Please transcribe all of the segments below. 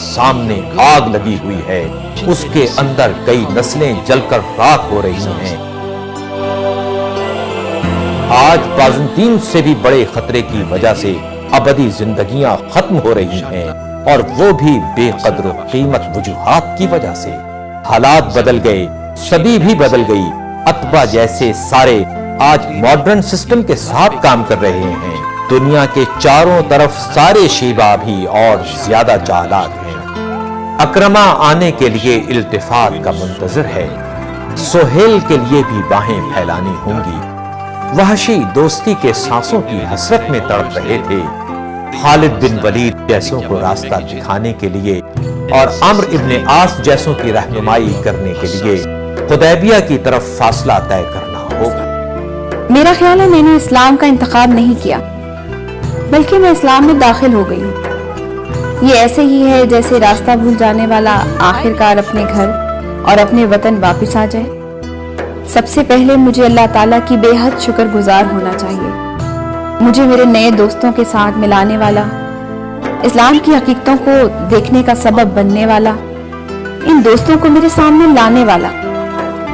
سامنے آگ لگی ہوئی ہے، اس کے اندر کئی نسلیں جل کر راکھ ہو رہی ہیں۔ آج بازنطین سے بھی بڑے خطرے کی وجہ سے ابدی زندگیاں ختم ہو رہی ہیں، اور وہ بھی بے قدر و قیمت وجوہات کی وجہ سے۔ حالات بدل گئے، صدی بھی بدل گئی، اتبا جیسے سارے آج ماڈرن سسٹم کے ساتھ کام کر رہے ہیں۔ دنیا کے چاروں طرف سارے شیبہ بھی اور زیادہ چالاک ہیں۔ اکرما آنے کے لیے التفات کا منتظر ہے، سہیل کے لیے بھی باہیں پھیلانی ہوں گی۔ وحشی دوستی کے سانسوں کی حسرت میں تڑپ رہے تھے، خالد بن ولید جیسوں کو راستہ دکھانے کے لیے اور عمرو ابن عاص جیسوں کی رہنمائی کرنے کے لیے حدیبیہ کی طرف فاصلہ طے کرنا ہوگا۔ میرا خیال ہے میں نے اسلام کا انتخاب نہیں کیا، بلکہ میں اسلام میں داخل ہو گئی ہوں۔ یہ ایسے ہی ہے جیسے راستہ بھول جانے والا آخر کار اپنے گھر اور اپنے وطن واپس آ جائے۔ سب سے پہلے مجھے اللہ تعالیٰ کی بے حد شکر گزار ہونا چاہیے، مجھے میرے نئے دوستوں کے ساتھ ملانے والا، اسلام کی حقیقتوں کو دیکھنے کا سبب بننے والا، ان دوستوں کو میرے سامنے لانے والا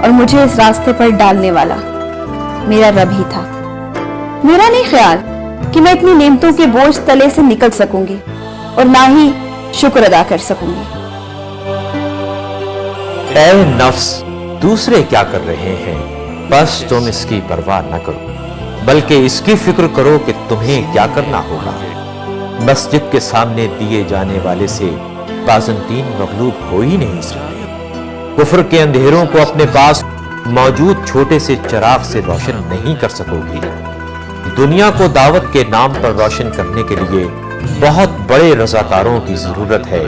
اور مجھے اس راستے پر ڈالنے والا میرا رب ہی تھا۔ میرا نہیں خیال کہ میں اتنی نعمتوں کے بوجھ تلے سے نکل سکوں گی اور نہ ہی شکر ادا کر سکوں گی۔ اے نفس، دوسرے کیا کر رہے ہیں، بس تم اس کی پرواہ نہ کرو، بلکہ اس کی فکر کرو کہ تمہیں کیا کرنا ہوگا۔ مسجد کے سامنے دیے جانے والے سے بازنطین مغلوب ہو ہی نہیں سکتے۔ کفر کے اندھیروں کو اپنے پاس موجود چھوٹے سے چراغ سے روشن نہیں کر سکو گی۔ دنیا کو دعوت کے نام پر روشن کرنے کے لیے بہت بڑے رضاکاروں کی ضرورت ہے۔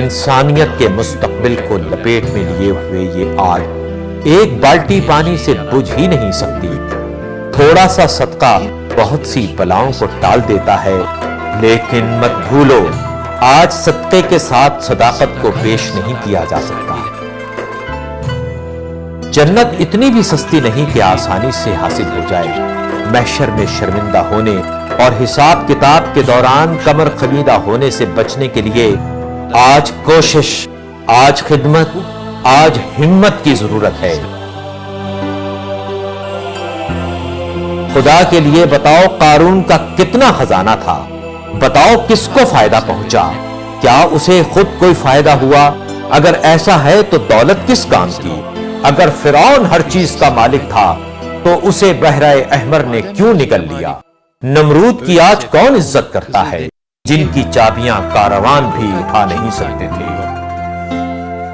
انسانیت کے مستقبل کو لپیٹ میں لیے ہوئے یہ آگ ایک بالٹی پانی سے بجھ ہی نہیں سکتی۔ تھوڑا سا صدقہ بہت سی بلاؤں کو ٹال دیتا ہے، لیکن مت بھولو آج صدقے کے ساتھ صداقت کو پیش نہیں کیا جا سکتا۔ جنت اتنی بھی سستی نہیں کہ آسانی سے حاصل ہو جائے۔ محشر میں شرمندہ ہونے اور حساب کتاب کے دوران کمر خمیدہ ہونے سے بچنے کے لیے آج کوشش، آج خدمت، آج ہمت کی ضرورت ہے۔ خدا کے لیے بتاؤ قارون کا کتنا خزانہ تھا، بتاؤ کس کو فائدہ پہنچا، کیا اسے خود کوئی فائدہ ہوا؟ اگر ایسا ہے تو دولت کس کام کی؟ اگر فرعون ہر چیز کا مالک تھا تو اسے بحرہ احمر نے کیوں نگل لیا؟ نمرود کی آج کون عزت کرتا ہے جن کی چابیاں کاروان بھی اٹھا نہیں سکتے تھے؟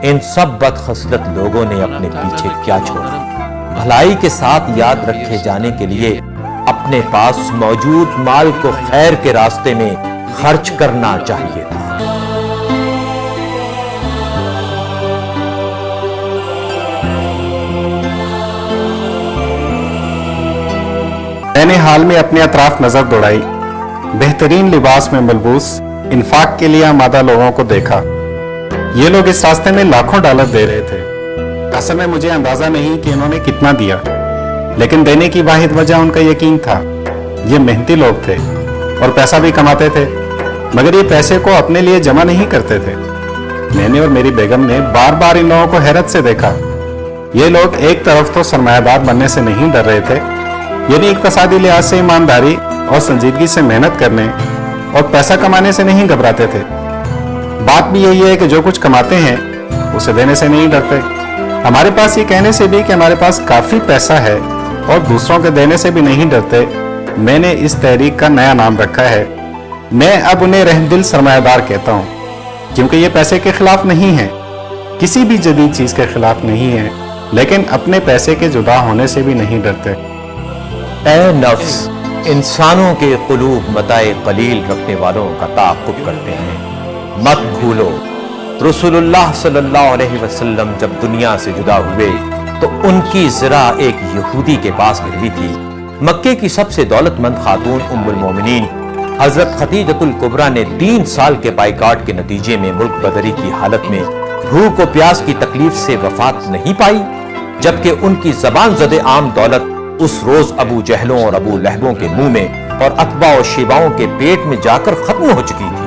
ان سب بدخصلت لوگوں نے اپنے پیچھے کیا چھوڑا؟ بھلائی کے ساتھ یاد رکھے جانے کے لیے اپنے پاس موجود مال کو خیر کے راستے میں خرچ کرنا چاہیے تھا۔ میں نے حال میں اپنے اطراف نظر دوڑائی، بہترین لباس میں ملبوس انفاق کے لیے آمادہ لوگوں کو دیکھا۔ یہ لوگ اس راستے میں لاکھوں ڈالر دے رہے تھے۔ اصل میں مجھے اندازہ نہیں کہ انہوں نے کتنا دیا، لیکن دینے کی واحد وجہ ان کا یقین تھا۔ یہ محنتی لوگ تھے اور پیسہ بھی کماتے تھے، مگر یہ پیسے کو اپنے لیے جمع نہیں کرتے تھے۔ میں نے اور میری بیگم نے بار بار ان لوگوں کو حیرت سے دیکھا۔ یہ لوگ ایک طرف تو سرمایہ دار بننے سے نہیں ڈر رہے تھے، یعنی اقتصادی لحاظ سے ایمانداری اور سنجیدگی سے محنت کرنے اور پیسہ کمانے سے نہیں گھبراتے تھے۔ بات بھی یہی ہے کہ جو کچھ کماتے ہیں اسے دینے سے نہیں ڈرتے۔ ہمارے پاس یہ کہنے سے بھی کہ ہمارے پاس کافی پیسہ ہے اور دوسروں کے دینے سے بھی نہیں ڈرتے، میں نے اس تحریک کا نیا نام رکھا ہے۔ میں اب انہیں رحم دل سرمایہ دار کہتا ہوں، کیونکہ یہ پیسے کے خلاف نہیں ہے، کسی بھی جدید چیز کے خلاف نہیں ہے، لیکن اپنے پیسے کے جدا ہونے سے بھی نہیں ڈرتے۔ اے نفس، انسانوں کے قلوب متاع قلیل رکھنے والوں کا تعاقب کرتے ہیں۔ مت بھولو رسول اللہ صلی اللہ علیہ وسلم جب دنیا سے جدا ہوئے تو ان کی ذرا ایک یہودی کے پاس گروی تھی۔ مکے کی سب سے دولت مند خاتون ام المومنین حضرت خدیجۃ الکبریٰ نے 3 سال کے بائیکاٹ کے نتیجے میں ملک بدری کی حالت میں بھوک و پیاس کی تکلیف سے وفات نہیں پائی، جبکہ ان کی زبان زد عام دولت اس روز ابو جہلوں اور ابو لہبوں کے منہ میں اور اتباع و شیباؤں کے پیٹ میں جا کر ختم ہو چکی تھی۔